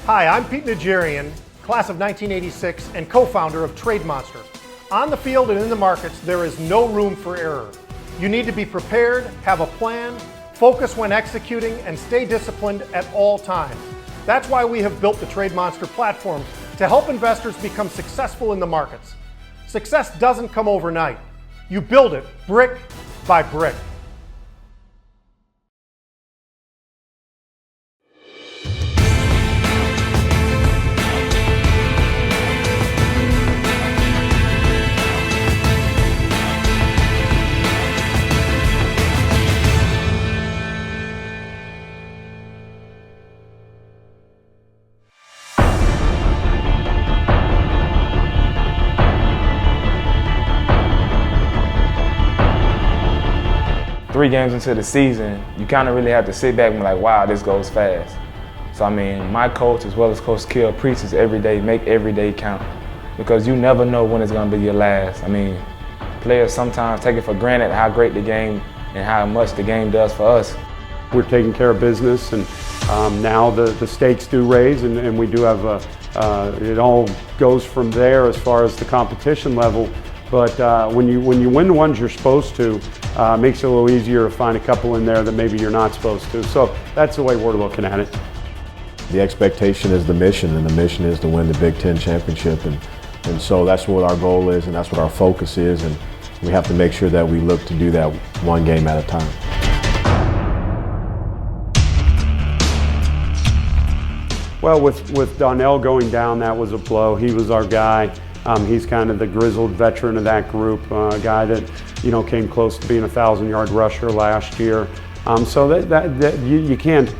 Hi, I'm Pete Nigerian, class of 1986 and co-founder of Trade Monster. On the field and in the markets, there is no room for error. You need to be prepared, have a plan, focus when executing, and stay disciplined at all times. That's why we have built the Trade Monster platform to help investors become successful in the markets. Success doesn't come overnight. You build it brick by brick. Three games into the season, you kind of really have to sit back and be like, wow, this goes fast. So I mean, my coach as well as Coach Kill preaches every day, make every day count. Because you never know when it's gonna be your last. I mean, players sometimes take it for granted how great the game and how much the game does for us. We're taking care of business, and now the stakes do raise, and we do have it all goes from there as far as the competition level. But when you win the ones you're supposed to, it makes it a little easier to find a couple in there that maybe you're not supposed to. So that's the way we're looking at it. The expectation is the mission, and the mission is to win the Big Ten championship. And so that's what our goal is, and that's what our focus is. And we have to make sure that we look to do that one game at a time. Well, with Donnell going down, that was a blow. He was our guy. He's kind of the grizzled veteran of that group, a guy that came close to being a 1,000-yard rusher last year. So that you can't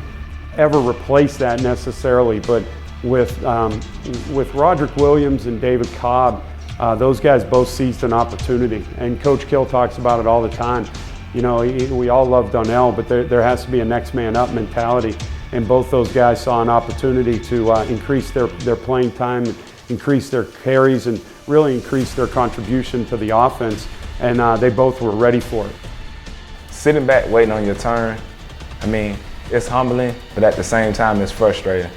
ever replace that necessarily. But with Roderick Williams and David Cobb, those guys both seized an opportunity, and Coach Kill talks about it all the time. We all love Donnell, but there has to be a next man up mentality, and both those guys saw an opportunity to increase their playing time, increase their carries, and really increase their contribution to the offense, and they both were ready for it. Sitting back waiting on your turn, I mean, it's humbling, but at the same time it's frustrating.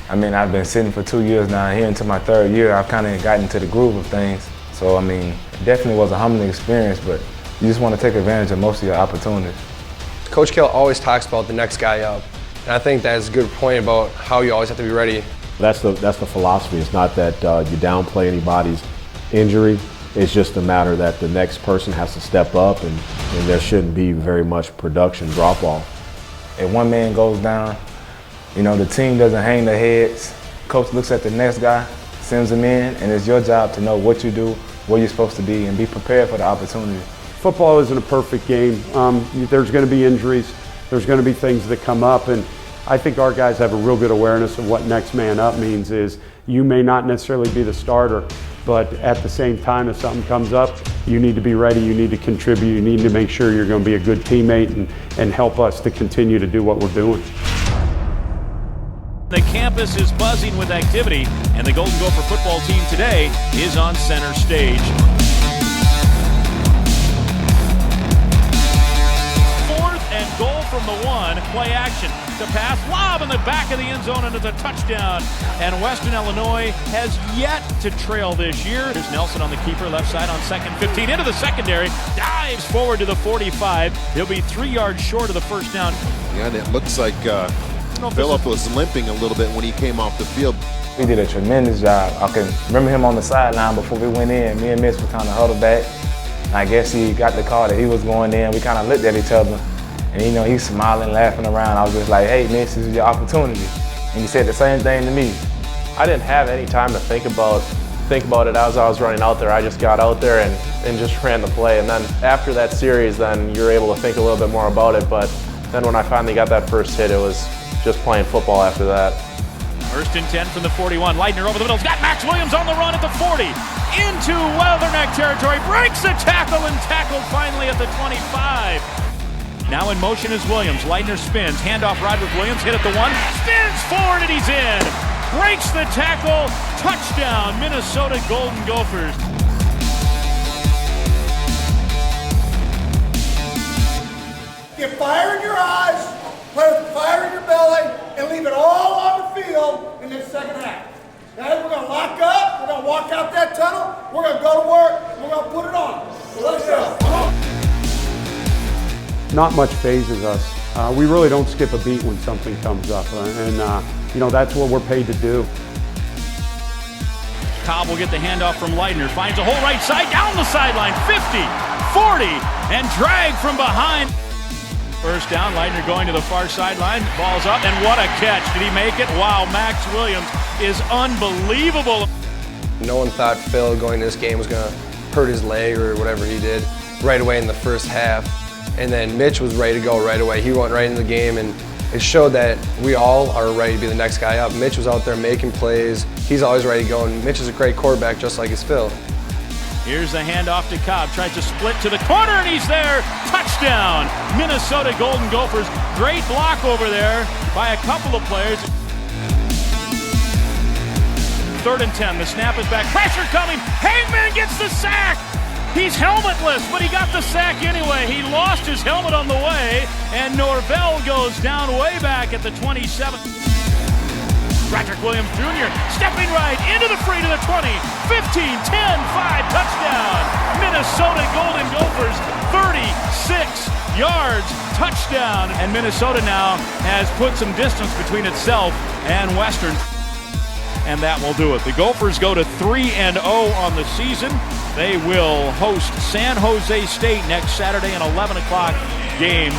I mean, I've been sitting for 2 years now, here into my third year, I've kind of gotten into the groove of things. So I mean, it definitely was a humbling experience, but you just want to take advantage of most of your opportunities. Coach Kill always talks about the next guy up, and I think that's a good point about how you always have to be ready. That's the philosophy. It's not that you downplay anybody's injury. It's just a matter that the next person has to step up, and there shouldn't be very much production drop-off. If one man goes down, the team doesn't hang their heads. Coach looks at the next guy, sends him in, and it's your job to know what you do, where you're supposed to be, and be prepared for the opportunity. Football isn't a perfect game. There's going to be injuries. There's going to be things that come up, and I think our guys have a real good awareness of what next man up means. Is you may not necessarily be the starter, but at the same time, if something comes up, you need to be ready, you need to contribute, you need to make sure you're going to be a good teammate and help us to continue to do what we're doing. The campus is buzzing with activity, and the Golden Gopher football team today is on center stage. Goal from the one, play action, the pass, lob in the back of the end zone, and it's a touchdown. And Western Illinois has yet to trail this year. There's Nelson on the keeper, left side on 2nd 15, into the secondary, dives forward to the 45. He'll be 3 yards short of the first down. Yeah, and it looks like Phillip was limping a little bit when he came off the field. He did a tremendous job. I can remember him on the sideline before we went in. Me and Mitch were kind of huddled back. I guess he got the call that he was going in. We kind of looked at each other. And he's smiling, laughing around. I was just like, hey, Mitch, this is your opportunity. And he said the same thing to me. I didn't have any time to think about it as I was running out there. I just got out there and just ran the play. And then after that series, then you're able to think a little bit more about it. But then when I finally got that first hit, it was just playing football after that. 1st and 10 from the 41. Leitner over the middle. He's got Max Williams on the run at the 40. Into Weatherneck territory. Breaks the tackle and tackled finally at the 25. Now in motion is Williams. Leitner spins. Handoff Roderick Williams. Hit at the 1. Spins forward and he's in. Breaks the tackle. Touchdown, Minnesota Golden Gophers. Get fire in your eyes. play with fire in your belly, and leave it all on the field in this second half. Okay? We're going to lock up. We're going to walk out that tunnel. We're going to go to work. We're going to put it on. So let's go. Come on. Not much phases us. We really don't skip a beat when something comes up, and you know, that's what we're paid to do. Cobb will get the handoff from Leitner, finds a hole right side, down the sideline, 50, 40, and drag from behind. First down, Leitner going to the far sideline, ball's up, and what a catch. Did he make it? Wow, Max Williams is unbelievable. No one thought Phil going to this game was going to hurt his leg or whatever he did right away in the first half. And then Mitch was ready to go right away. He went right in the game, and it showed that we all are ready to be the next guy up. Mitch was out there making plays. He's always ready to go, and Mitch is a great quarterback just like his Phil. Here's the handoff to Cobb, tries to split to the corner, and he's there. Touchdown, Minnesota Golden Gophers. Great block over there by a couple of players. 3rd and 10, the snap is back, pressure coming, Hangman gets the sack. He's helmetless, but he got the sack anyway. He lost his helmet on the way, and Norvell goes down way back at the 27. Patrick Williams Jr. stepping right into the free to the 20, 15, 10, 5, touchdown. Minnesota Golden Gophers, 36 yards, touchdown. And Minnesota now has put some distance between itself and Western. And that will do it. The Gophers go to 3-0 on the season. They will host San Jose State next Saturday, an 11 o'clock game.